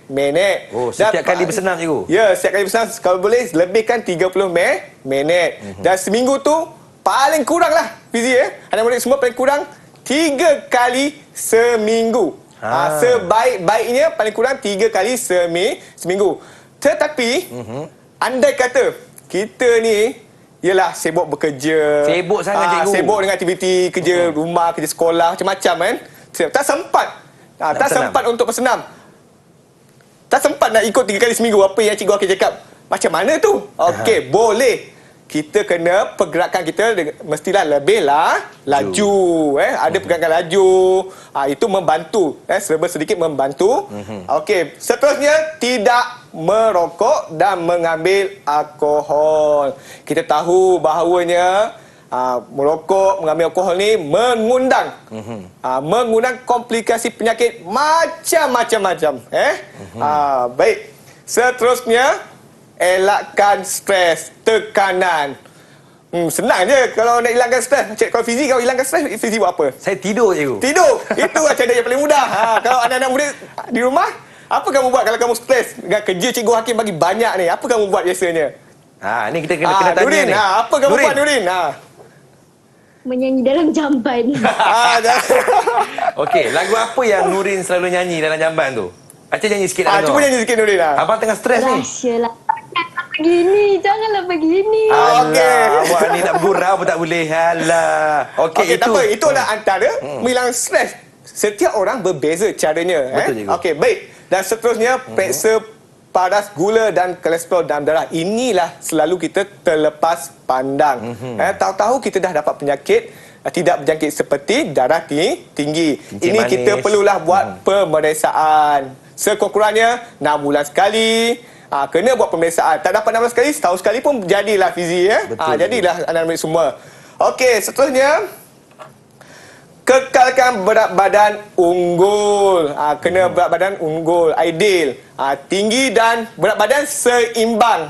[SPEAKER 3] minit.
[SPEAKER 2] Oh, setiap kali bersenam cikgu?
[SPEAKER 3] Ya, setiap kali bersenam kalau boleh lebihkan 30 minit. Dan seminggu tu paling kurang lah Fizi ya. Anak murid semua paling kurang 3 kali seminggu. Sebaik-baiknya paling kurang 3 kali seminggu. Tetapi andai kata kita ni ialah sibuk bekerja,
[SPEAKER 2] sibuk sangat cikgu,
[SPEAKER 3] sibuk dengan aktiviti kerja rumah, kerja sekolah macam-macam kan, tak sempat sempat untuk bersenam, tak sempat nak ikut 3 kali seminggu apa yang cikgu akan cakap. Macam mana tu? Okey, boleh. Kita kena pergerakan kita mestilah lebihlah laju. Ada pergerakan laju. Itu membantu. Serba sedikit membantu. Okey, seterusnya tidak merokok dan mengambil alkohol. Kita tahu bahawanya merokok, mengambil alkohol ni mengundang komplikasi penyakit macam-macam. Baik. Seterusnya, elakkan stres, tekanan. Senang je kalau nak hilangkan stres. Cik, kalau Fizi, kalau hilangkan stres, Fizi buat apa?
[SPEAKER 2] Saya tidur, cikgu.
[SPEAKER 3] Tidur. Itu cara yang paling mudah. Kalau anak-anak muda di rumah, apa kamu buat kalau kamu stres? Dengan kerja Cikgu Hakim bagi banyak ni. Apa kamu buat biasanya?
[SPEAKER 2] Ni kita kena tanya
[SPEAKER 3] Nurin,
[SPEAKER 2] ni.
[SPEAKER 3] apa kamu buat, Nurin?
[SPEAKER 8] Menyanyi dalam jamban.
[SPEAKER 2] Okey, lagu apa yang Nurin selalu nyanyi dalam jamban tu? Acah nyanyi sikit.
[SPEAKER 3] Cuba nyanyi sikit, Nurin.
[SPEAKER 2] Abang tengah stres ni.
[SPEAKER 8] Rahsialah. Janganlah begini. Janganlah begini.
[SPEAKER 3] Okey.
[SPEAKER 2] Awak ni nak bergurau pun tak boleh. Alah. Okey,
[SPEAKER 3] tak apa. Itu adalah antara menghilangkan stres. Setiap orang berbeza caranya.
[SPEAKER 2] Betul, cikgu.
[SPEAKER 3] Okey, baik. Dan seterusnya, periksa paras, gula dan kolesterol dalam darah. Inilah selalu kita terlepas pandang. Tahu-tahu kita dah dapat penyakit tidak berjangkit seperti darah tinggi.
[SPEAKER 2] Kencing
[SPEAKER 3] Ini
[SPEAKER 2] manis.
[SPEAKER 3] kita perlulah buat pemeriksaan. Sekurang-kurangnya 6 bulan sekali. Kena buat pemeriksaan. Tak dapat 6 bulan sekali, setahun sekali pun jadilah Fizi. Jadilah anak-anak semua. Okey, seterusnya, kekalkan berat badan unggul. Kena berat badan unggul, ideal. Tinggi dan berat badan seimbang.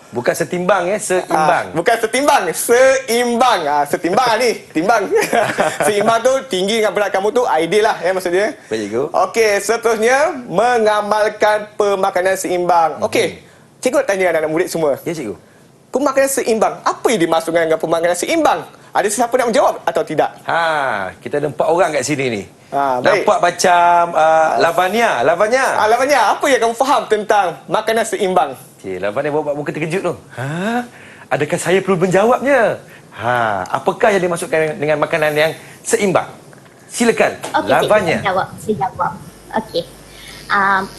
[SPEAKER 2] Bukan setimbang, seimbang.
[SPEAKER 3] Bukan setimbang, seimbang. Setimbang ni, timbang. Seimbang tu tinggi dengan berat kamu tu ideal lah maksudnya.
[SPEAKER 2] Baik, cikgu.
[SPEAKER 3] Okey, seterusnya mengamalkan pemakanan seimbang. Okey, cikgu nak tanya anak-anak murid semua.
[SPEAKER 2] Ya, cikgu.
[SPEAKER 3] Pemakanan seimbang, apa yang dimaksudkan dengan pemakanan seimbang? Ada siapa nak menjawab atau tidak?
[SPEAKER 2] Kita ada 4 orang kat sini ni.
[SPEAKER 3] Baik.
[SPEAKER 2] Nampak macam Lavanya.
[SPEAKER 3] Lavanya, apa yang kamu faham tentang makanan seimbang?
[SPEAKER 2] Okey, Lavanya buat muka terkejut tu. Adakah saya perlu menjawabnya? Apakah yang dimaksudkan dengan makanan yang seimbang? Silakan, Lavanya.
[SPEAKER 6] Saya jawab. Okey.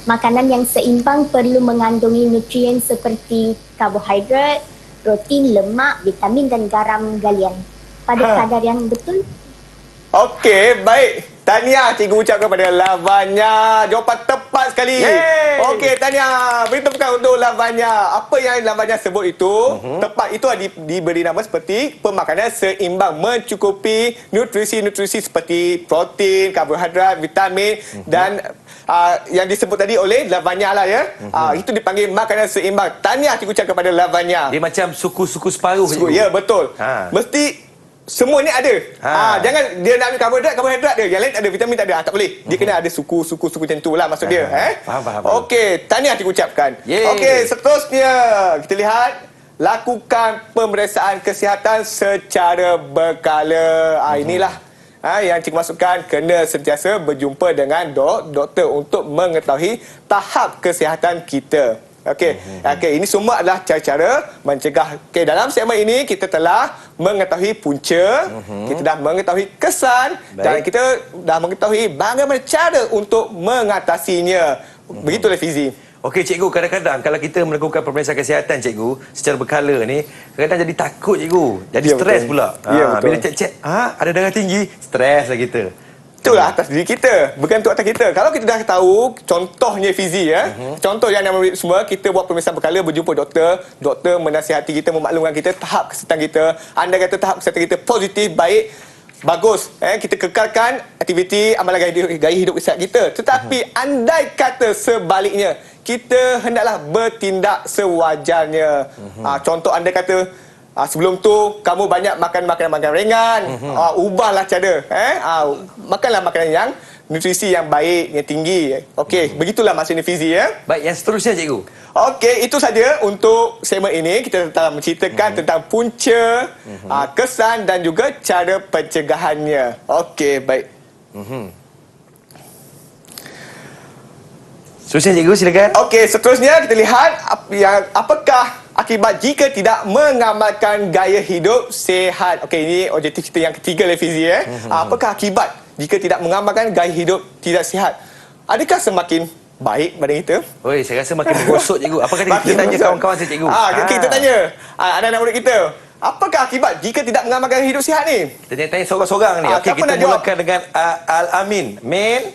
[SPEAKER 6] Makanan yang seimbang perlu mengandungi nutrien seperti karbohidrat, protein, lemak, vitamin dan garam galian pada kadar yang betul.
[SPEAKER 3] Okey, baik. Tahniah cikgu ucapkan kepada Lavanya. Jawapan tepat sekali. Okey, tahniah. Beri tepukan untuk Lavanya. Apa yang Lavanya sebut itu tepat. Itu diberi nama seperti pemakanan seimbang, mencukupi nutrisi-nutrisi seperti protein, karbohidrat, vitamin dan yang disebut tadi oleh Lavanya lah ya. Itu dipanggil makanan seimbang. Tahniah cikgu ucapkan kepada Lavanya.
[SPEAKER 2] Dia macam suku-suku separuh.
[SPEAKER 3] Ya, betul. Mesti semua ni ada. Jangan dia nak ambil karbohidrat dia. Yang lain tak ada, vitamin tak ada. Tak boleh. Dia kena ada suku-suku macam tu lah maksud dia.
[SPEAKER 2] Faham.
[SPEAKER 3] Okey, tahniah cikgu ucapkan. Okey, seterusnya kita lihat lakukan pemeriksaan kesihatan secara berkala. Inilah yang cikgu maksudkan, kena sentiasa berjumpa dengan doktor untuk mengetahui tahap kesihatan kita. Okey, ini semua adalah cara-cara mencegah. Okey, dalam segmen ini kita telah mengetahui punca, kita dah mengetahui kesan dan kita dah mengetahui bagaimana cara untuk mengatasinya. Begitulah Fizi.
[SPEAKER 2] Okey, cikgu, kadang-kadang kalau kita melakukan pemeriksaan kesihatan, cikgu, secara berkala ni, kadang-kadang jadi takut, cikgu. Jadi stres pula.
[SPEAKER 3] Betul.
[SPEAKER 2] Bila cek-cek, ada darah tinggi, stres lah kita.
[SPEAKER 3] Itulah atas diri kita, bergantung atas kita. Kalau kita dah tahu, contohnya Fizi contoh yang nak semua, kita buat pemeriksaan berkala, berjumpa doktor menasihati kita, memaklumkan kita tahap kesihatan kita. Anda kata tahap kesihatan kita positif, baik, bagus. Kita kekalkan aktiviti amalan gaya hidup sihat kita. Tetapi andai kata sebaliknya, kita hendaklah bertindak sewajarnya. Contoh andai kata sebelum tu kamu banyak makan makanan ringan, ubahlah cara. Makanlah makanan yang nutrisi yang baik, yang tinggi. Okey, begitulah maksudnya Fizi ya.
[SPEAKER 2] Baik, yang seterusnya cikgu.
[SPEAKER 3] Okey, itu saja untuk segmen ini. Kita telah menceritakan tentang punca, kesan dan juga cara pencegahannya. Okey, baik.
[SPEAKER 2] Seterusnya cikgu, silakan.
[SPEAKER 3] Okey, seterusnya kita lihat apakah akibat jika tidak mengamalkan gaya hidup sihat. Okey, ini objektif kita yang ketiga Fizi Apakah akibat jika tidak mengamalkan gaya hidup tidak sihat? Adakah semakin baik badan kita?
[SPEAKER 2] Oi, saya rasa makin bergosok, cikgu. Apa kata kita tanya kawan-kawan saya, cikgu?
[SPEAKER 3] Kita tanya anak-anak murid kita. Apakah akibat jika tidak mengamalkan hidup sihat ni?
[SPEAKER 2] Kita tanya seorang-seorang ni. Okey, kita mulakan dengan Al-Amin. Min.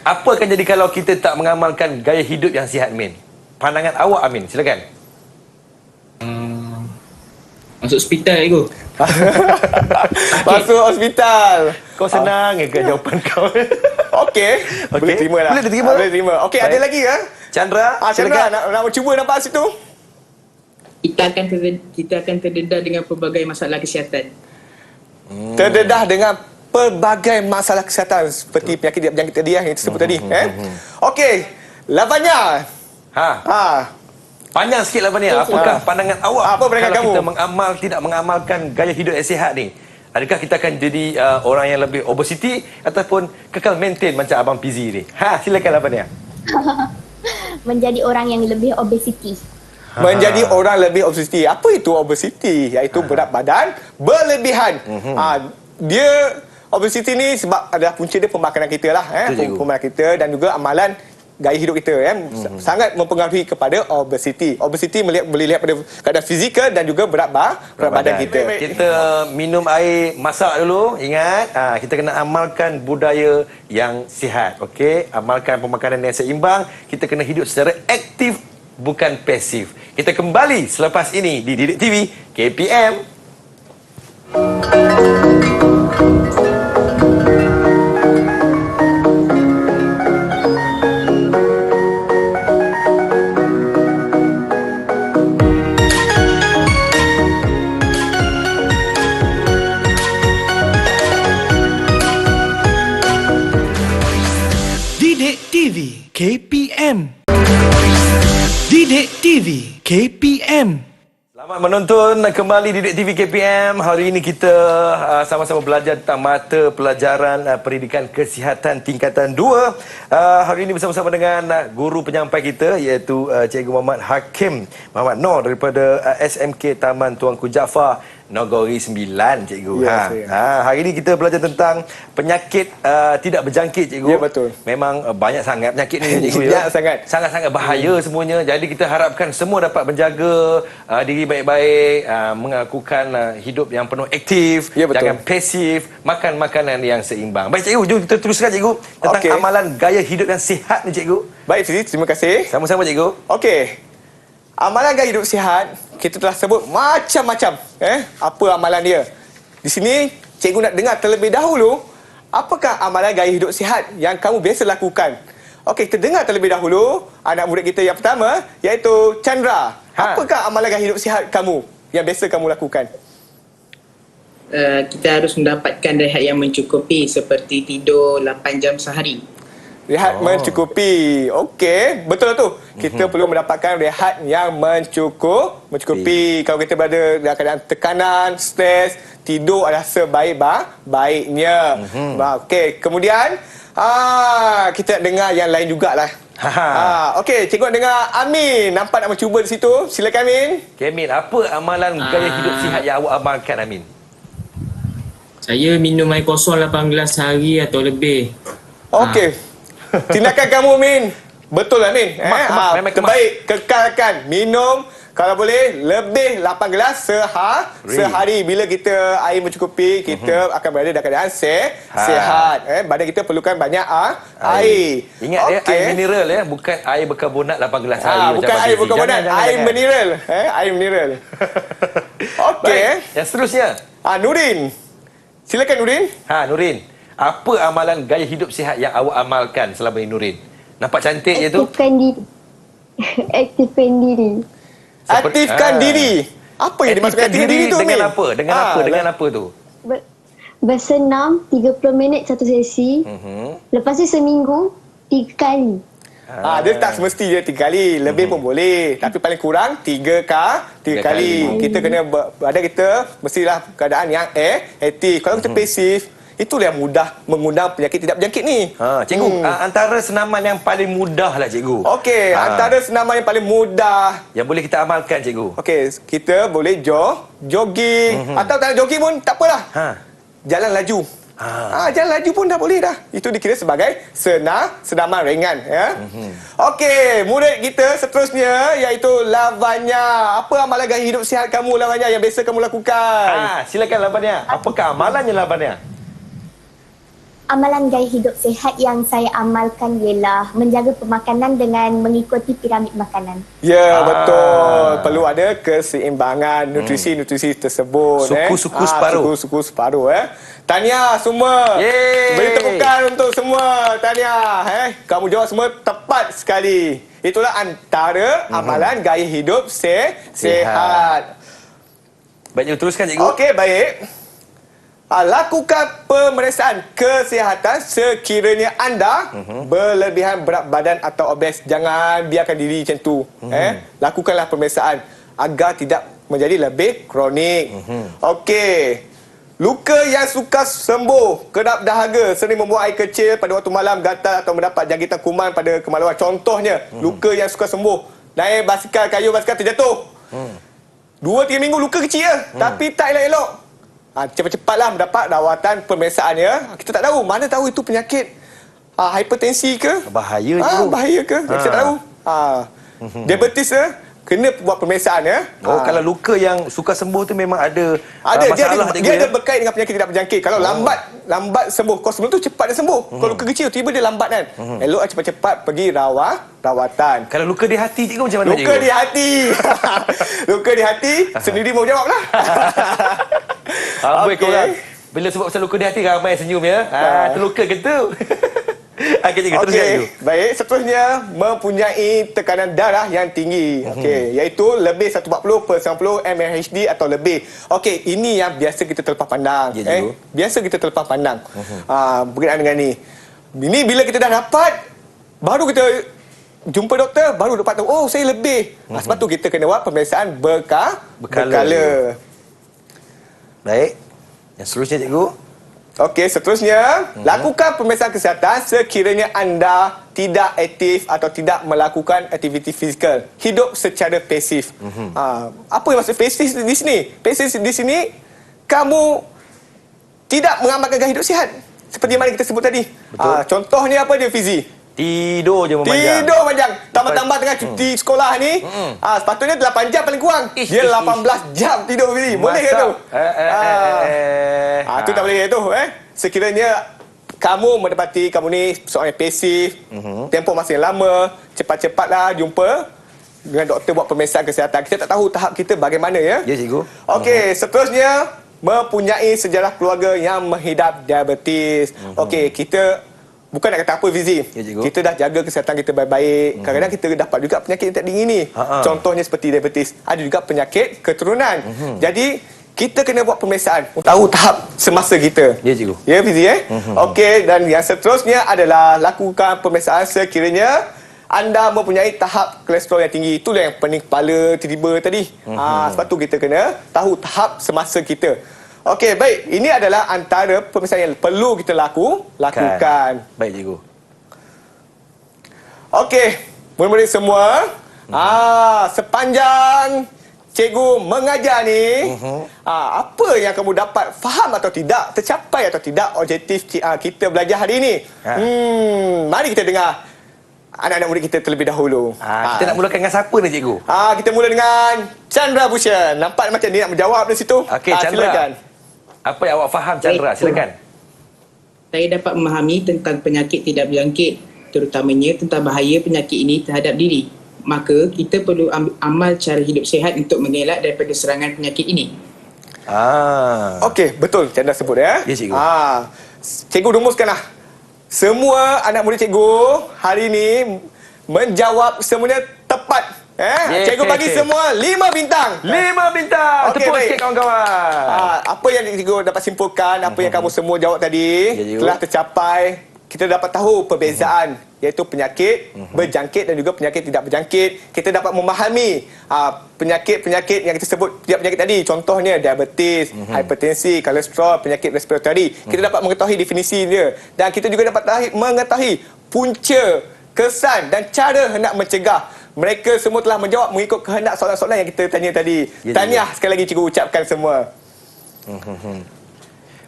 [SPEAKER 2] Apa akan jadi kalau kita tak mengamalkan gaya hidup yang sihat, Min? Pandangan awak, Amin. Silakan.
[SPEAKER 5] Masuk hospital cikgu.
[SPEAKER 3] Masuk hospital.
[SPEAKER 2] Kau senang ke jawapan kau?
[SPEAKER 3] Okey. Boleh terima lah.
[SPEAKER 2] Boleh diterima.
[SPEAKER 3] Boleh terima. Okey, ada
[SPEAKER 2] Baik.
[SPEAKER 3] lagi ya?
[SPEAKER 2] Chandra,
[SPEAKER 3] Chandra,
[SPEAKER 2] silakan.
[SPEAKER 3] nak cuba nampak situ?
[SPEAKER 4] Kita akan terdedah dengan pelbagai masalah kesihatan.
[SPEAKER 3] Terdedah dengan pelbagai masalah kesihatan seperti penyakit tidak berjangkit tadi yang disebut tadi. Okey, lawannya.
[SPEAKER 2] Ha. Panjang sikit lah Fania. Apakah pandangan awak
[SPEAKER 3] Apa pandangan
[SPEAKER 2] kalau
[SPEAKER 3] kamu?
[SPEAKER 2] kita tidak mengamalkan gaya hidup yang sihat ni? Adakah kita akan jadi orang yang lebih obesiti ataupun kekal maintain macam Abang Fizi ni? Silakanlah Fania.
[SPEAKER 6] Menjadi orang yang lebih obesiti.
[SPEAKER 3] Menjadi orang lebih obesiti. Apa itu obesiti? Iaitu berat badan berlebihan. Dia obesiti ni sebab adalah punca dia pemakanan kita lah. Pemakanan kita dan juga amalan gaya hidup kita sangat mempengaruhi kepada obesiti. Obesiti boleh lihat pada keadaan fizikal dan juga berat badan kita.
[SPEAKER 2] Kita minum air masak dulu. Ingat, kita kena amalkan budaya yang sihat. Okey, amalkan pemakanan yang seimbang. Kita kena hidup secara aktif, bukan pasif. Kita kembali selepas ini di Didik TV KPM.
[SPEAKER 12] Didik TV KPM. Didik TV KPM.
[SPEAKER 2] Selamat menonton kembali Didik TV KPM. Hari ini kita sama-sama belajar tentang mata pelajaran pendidikan kesihatan tingkatan 2. Hari ini bersama-sama dengan guru penyampai kita iaitu Cikgu Muhammad Hakim Muhammad Noor daripada SMK Taman Tuanku Jaafar Nagori 9, Cikgu. Hari ini kita belajar tentang penyakit tidak berjangkit, Cikgu.
[SPEAKER 3] Ya, betul.
[SPEAKER 2] Memang banyak sangat penyakit ni, Cikgu.
[SPEAKER 3] Banyak sangat.
[SPEAKER 2] Sangat-sangat bahaya semuanya. Jadi kita harapkan semua dapat menjaga diri baik-baik, melakukan hidup yang penuh aktif,
[SPEAKER 3] Ya, betul.
[SPEAKER 2] jangan pasif, makan makanan yang seimbang. Baik, Cikgu, jom kita teruskan, Cikgu, tentang amalan gaya hidup yang sihat ni, Cikgu.
[SPEAKER 3] Baik, Fizi, terima kasih.
[SPEAKER 2] Sama-sama, Cikgu.
[SPEAKER 3] Okey. Amalan gaya hidup sihat, kita telah sebut macam-macam. Apa amalan dia? Di sini, cikgu nak dengar terlebih dahulu, apakah amalan gaya hidup sihat yang kamu biasa lakukan? Okey, kita dengar terlebih dahulu anak murid kita yang pertama, iaitu Chandra. Apakah amalan gaya hidup sihat kamu yang biasa kamu lakukan?
[SPEAKER 4] Kita harus mendapatkan rehat yang mencukupi seperti tidur 8 jam sehari.
[SPEAKER 3] Rehat mencukupi. Okey, betul lah tu. Kita perlu mendapatkan rehat yang mencukupi. Kalau kita berada dalam keadaan tekanan, stres, tidur adalah sebaik-baiknya. Okey, kemudian kita dengar yang lain jugalah. Okey, cikgu nak dengar Amin. Nampak nak mencuba di situ. Silakan Amin.
[SPEAKER 2] Okay, Amin, apa amalan gaya hidup sihat yang awak amalkan, Amin?
[SPEAKER 5] Saya minum air kosong 8 gelas sehari atau lebih.
[SPEAKER 3] Okey. Tindakan kamu, Min. Betul lah, Min.
[SPEAKER 2] Memang
[SPEAKER 3] Terbaik, kekalkan. Minum, kalau boleh, lebih 8 gelas sehari. Bila kita air mencukupi, kita akan berada dalam keadaan sihat. Badan kita perlukan banyak air.
[SPEAKER 2] Ingat dia, air mineral ya, bukan air berkarbonat 8 gelas sehari.
[SPEAKER 3] Bukan air berkarbonat, air mineral. Air mineral. Okey.
[SPEAKER 2] Yang seterusnya.
[SPEAKER 3] Nurin. Silakan, Nurin.
[SPEAKER 2] Nurin. Apa amalan gaya hidup sihat yang awak amalkan selama ini, Nurin? Nampak cantik je tu.
[SPEAKER 8] Aktifkan diri.
[SPEAKER 3] Aktifkan diri. Apa yang dimaksudkan aktifkan diri tu,
[SPEAKER 2] Dengan
[SPEAKER 3] Min?
[SPEAKER 2] apa? Dengan apa tu?
[SPEAKER 8] Bersenam 30 minit satu sesi. Lepas tu seminggu 3 kali.
[SPEAKER 3] Dia tak semesti dia 3 kali. Lebih pun boleh. Tapi paling kurang 3 kali. Kita kena badan kita mestilah keadaan yang aktif. Kalau kita pasif, itulah yang mudah mengundang penyakit tidak berjangkit ni.
[SPEAKER 2] Cikgu, antara senaman yang paling mudah lah, Cikgu.
[SPEAKER 3] Okey, antara senaman yang paling mudah
[SPEAKER 2] yang boleh kita amalkan, Cikgu.
[SPEAKER 3] Okey, kita boleh jogging. Atau tak nak jogging pun tak apalah. Jalan laju. Jalan laju pun dah boleh dah. Itu dikira sebagai senaman ringan. Okey, murid kita seterusnya iaitu Lavanya. Apa amalan gaya hidup sihat kamu, Lavanya, yang biasa kamu lakukan?
[SPEAKER 2] Silakan, Lavanya. Apakah amalannya, Lavanya?
[SPEAKER 6] Amalan gaya hidup sihat yang saya amalkan ialah menjaga pemakanan dengan mengikuti piramid makanan.
[SPEAKER 3] Ya, betul. Perlu ada keseimbangan nutrisi-nutrisi tersebut.
[SPEAKER 2] Suku-suku separuh.
[SPEAKER 3] Suku-suku separuh. Tahniah semua. Beri tepukan untuk semua. Tahniah. Kamu jawab semua tepat sekali. Itulah antara amalan gaya hidup sihat.
[SPEAKER 2] Baik, teruskan cikgu.
[SPEAKER 3] Okey, baik. Lakukan pemeriksaan kesihatan sekiranya anda berlebihan berat badan atau obes. Jangan biarkan diri macam tu. Lakukanlah pemeriksaan agar tidak menjadi lebih kronik. Okey. Luka yang sukar sembuh, kedap dahaga, sering membuang air kecil pada waktu malam, gatal atau mendapat jangkitan kuman pada kemaluan. Contohnya, luka yang sukar sembuh. Naik basikal, kayu basikal terjatuh. 2-3 minggu luka kecil tapi tak elok-elok. Cepat-cepatlah mendapat rawatan pemeriksaannya. Kita tak tahu, mana tahu itu penyakit hipertensi ke?
[SPEAKER 2] Bahaya
[SPEAKER 3] bahaya ke? Kita tak tahu. Diabetes ke? Kena buat pemeriksaan ya.
[SPEAKER 2] Kalau luka yang sukar sembuh tu memang ada
[SPEAKER 3] dia
[SPEAKER 2] masalah
[SPEAKER 3] ada berkait dengan penyakit tidak berjangkit. Kalau lambat sembuh. Kalau sebelum tu cepat dia sembuh. Kalau luka kecil tiba dia lambat kan. Elok cepat-cepat pergi rawatan.
[SPEAKER 2] Kalau luka di hati cikgu macam mana cikgu?
[SPEAKER 3] Luka di hati. Luka di hati sendiri mau jawablah.
[SPEAKER 2] Amboi korang. Bila sebut pasal luka di hati ramai senyum ya. Terluka ke tu? Okey cikgu, teruskan cikgu.
[SPEAKER 3] Baik, seterusnya mempunyai tekanan darah yang tinggi. Iaitu lebih 140/90 mmHg atau lebih. Okey, ini yang biasa kita terlepas pandang. Biasa kita terlepas pandang. Berkenaan dengan ni. Ini bila kita dah dapat, baru kita jumpa doktor, baru dapat tahu, oh saya lebih. Sebab tu kita kena buat pemeriksaan berkala. Baik.
[SPEAKER 2] Yang seterusnya cikgu.
[SPEAKER 3] Okey, seterusnya lakukan pemeriksaan kesihatan sekiranya anda tidak aktif atau tidak melakukan aktiviti fizikal. Hidup secara pasif. Apa yang maksud pasif di sini? Pasif di sini kamu tidak mengamalkan gaya hidup sihat. Seperti mana kita sebut tadi. Contohnya apa dia, Fizi?
[SPEAKER 2] Tidur je memanjang.
[SPEAKER 3] Tidur panjang. Tambah-tambah tengah cuti sekolah ni. Sepatutnya 8 jam paling kurang. Dia 18 jam tidur Fizi. Boleh ke tu? Tu tak boleh tu. Sekiranya kamu mendapati kamu ni seorang yang pasif, tempoh masa yang lama, cepat-cepatlah jumpa dengan doktor buat pemeriksaan kesihatan. Kita tak tahu tahap kita bagaimana ya.
[SPEAKER 2] Ya cikgu.
[SPEAKER 3] Okey, seterusnya mempunyai sejarah keluarga yang menghidap diabetes. Okey, kita bukan nak kata apa Fizi. Kita dah jaga kesihatan kita baik-baik. Kadang-kadang kita dapat juga penyakit yang tak dingin ni. Contohnya seperti diabetes. Ada juga penyakit keturunan. Jadi kita kena buat pemeriksaan untuk tahu tahap semasa kita.
[SPEAKER 2] Ya cikgu.
[SPEAKER 3] Ya Fizi Okey, dan yang seterusnya adalah lakukan pemeriksaan sekiranya anda mempunyai tahap kolesterol yang tinggi. Itulah yang pening kepala tiba-tiba tadi. Sebab tu kita kena tahu tahap semasa kita. Okey, baik. Ini adalah antara pemeriksaan yang perlu kita lakukan.
[SPEAKER 2] Baik, cikgu.
[SPEAKER 3] Okey, murid-murid semua, sepanjang cikgu mengajar ni, apa yang kamu dapat faham atau tidak, tercapai atau tidak objektif kita belajar hari ini? Mari kita dengar anak-anak murid kita terlebih dahulu.
[SPEAKER 2] Kita nak mulakan dengan siapa ni cikgu?
[SPEAKER 3] Kita mula dengan Chandra Bhushan. Nampak macam dia nak menjawab di situ.
[SPEAKER 2] Okey, Chandra.
[SPEAKER 3] Silakan.
[SPEAKER 2] Apa yang awak faham, Chandra? Silakan.
[SPEAKER 4] Saya dapat memahami tentang penyakit tidak berjangkit, terutamanya tentang bahaya penyakit ini terhadap diri. Maka kita perlu amal cara hidup sihat untuk mengelak daripada serangan penyakit ini.
[SPEAKER 3] Okey, betul Chandra sebut ya.
[SPEAKER 2] Ya cikgu.
[SPEAKER 3] Cikgu rumuskanlah. Semua anak murid cikgu hari ini menjawab semuanya tepat. Cikgu bagi semua 5 bintang.
[SPEAKER 2] 5 bintang.
[SPEAKER 3] Okey,
[SPEAKER 2] Tepuk
[SPEAKER 3] baik.
[SPEAKER 2] sikit kawan-kawan.
[SPEAKER 3] Apa yang cikgu dapat simpulkan, apa yang kamu semua jawab tadi telah tercapai. Kita dapat tahu perbezaan iaitu penyakit berjangkit dan juga penyakit tidak berjangkit. Kita dapat memahami penyakit-penyakit yang kita sebut tiap penyakit tadi. Contohnya diabetes, hipertensi, kolesterol, penyakit respiratori. Kita dapat mengetahui definisi dia. Dan kita juga dapat mengetahui punca, kesan dan cara hendak mencegah. Mereka semua telah menjawab mengikut kehendak soalan-soalan yang kita tanya tadi. Tahniah sekali lagi cikgu ucapkan semua.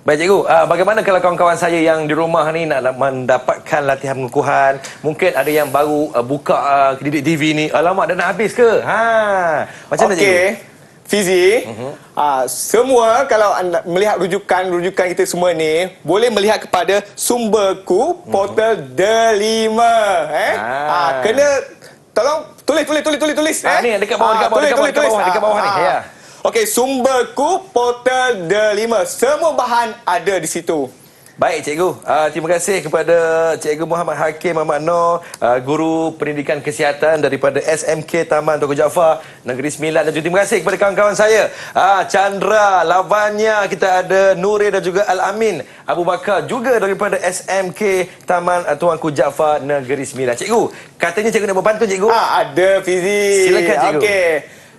[SPEAKER 2] Baik cikgu, bagaimana kalau kawan-kawan saya yang di rumah ni nak mendapatkan latihan pengukuhan? Mungkin ada yang baru buka Didik TV ni. Alamak, dah nak habis ke? Macam mana cikgu?
[SPEAKER 3] Fizi, semua kalau anda melihat rujukan kita semua ni, boleh melihat kepada Sumberku Portal Delima. Kena tolong tulis.
[SPEAKER 2] Ni dekat bawah ni. Ya.
[SPEAKER 3] Okey, Sumberku Portal Delima. Semua bahan ada di situ.
[SPEAKER 2] Baik, Cikgu. Terima kasih kepada Cikgu Muhammad Hakim Muhammad Noor, Guru Pendidikan Kesihatan daripada SMK Taman Tunku Jaafar Negeri Sembilan. Dan juga terima kasih kepada kawan-kawan saya, Chandra, Lavanya, kita ada Nuril dan juga Al-Amin Abu Bakar, juga daripada SMK Taman Tuanku Jaafar Negeri Sembilan. Cikgu, katanya cikgu nak berpantun, Cikgu.
[SPEAKER 3] Ada, Fizi.
[SPEAKER 2] Silakan, Cikgu.
[SPEAKER 3] Okey.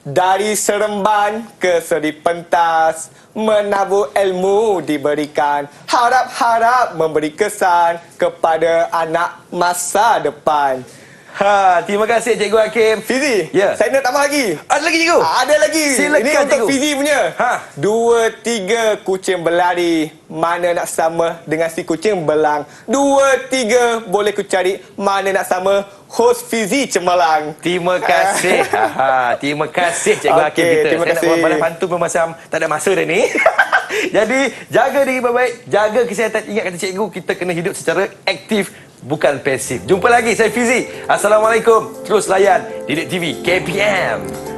[SPEAKER 3] Dari Seremban ke Seri Pentas, menabur ilmu diberikan, harap-harap memberi kesan kepada anak masa depan.
[SPEAKER 2] Terima kasih Cikgu Hakim.
[SPEAKER 3] Fizi,
[SPEAKER 2] Ya.
[SPEAKER 3] saya nak tambah lagi.
[SPEAKER 2] Ada lagi, Cikgu?
[SPEAKER 3] Ada lagi.
[SPEAKER 2] Silakan,
[SPEAKER 3] Ini untuk
[SPEAKER 2] Cikgu.
[SPEAKER 3] Fizi punya. 2-3 kucing berlari, mana nak sama dengan si kucing belang. 2-3 boleh ku cari, mana nak sama hos Fizi Cemerlang.
[SPEAKER 2] Terima kasih. Terima kasih Cikgu Hakim kita.
[SPEAKER 3] Terima
[SPEAKER 2] Saya
[SPEAKER 3] kasih.
[SPEAKER 2] nak balas pantun pun macam tak ada masa dah ni. Jadi, jaga diri baik-baik, jaga kesihatan. Ingat kata cikgu, kita kena hidup secara aktif, bukan pasif. Jumpa lagi, saya Fizi. Assalamualaikum. Terus layan Didik TV KPM.